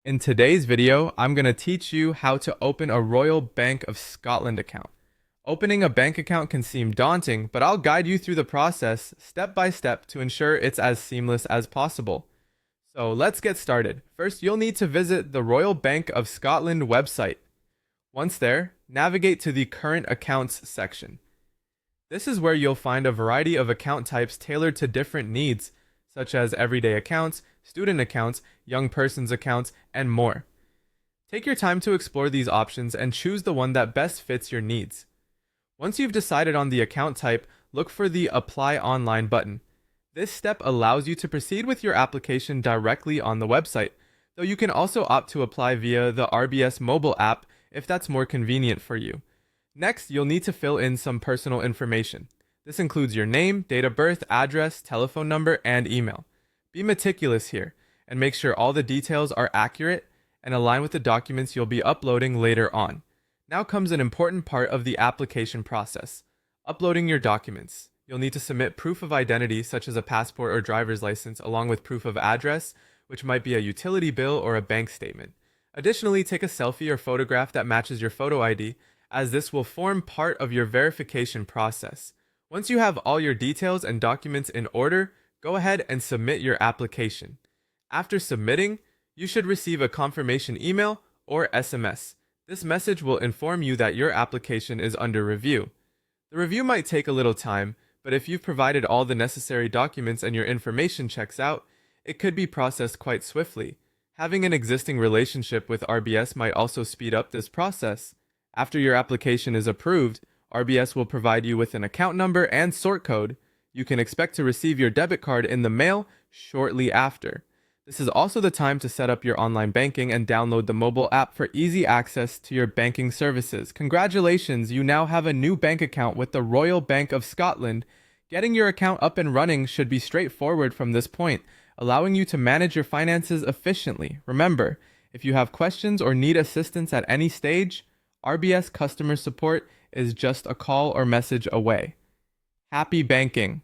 In today's video, I'm going to teach you how to open a Royal Bank of Scotland account. Opening a bank account can seem daunting, but I'll guide you through the process step by step to ensure it's as seamless as possible. So let's get started. First, you'll need to visit the Royal Bank of Scotland website. Once there, navigate to the Current Accounts section. This is where you'll find a variety of account types tailored to different needs, such as everyday accounts, student accounts, young person's accounts, and more. Take your time to explore these options and choose the one that best fits your needs. Once you've decided on the account type, look for the Apply Online button. This step allows you to proceed with your application directly on the website, though you can also opt to apply via the RBS mobile app if that's more convenient for you. Next, you'll need to fill in some personal information. This includes your name, date of birth, address, telephone number, and email. Be meticulous here and make sure all the details are accurate and align with the documents you'll be uploading later on. Now comes an important part of the application process: uploading your documents. You'll need to submit proof of identity such as a passport or driver's license along with proof of address, which might be a utility bill or a bank statement. Additionally, take a selfie or photograph that matches your photo ID, as this will form part of your verification process. Once you have all your details and documents in order, go ahead and submit your application. After submitting, you should receive a confirmation email or SMS. This message will inform you that your application is under review. The review might take a little time, but if you've provided all the necessary documents and your information checks out, it could be processed quite swiftly. Having an existing relationship with RBS might also speed up this process. After your application is approved, RBS will provide you with an account number and sort code. You can expect to receive your debit card in the mail shortly after. This is also the time to set up your online banking and download the mobile app for easy access to your banking services. Congratulations, you now have a new bank account with the Royal Bank of Scotland. Getting your account up and running should be straightforward from this point, allowing you to manage your finances efficiently. Remember, if you have questions or need assistance at any stage, RBS customer support is just a call or message away. Happy banking!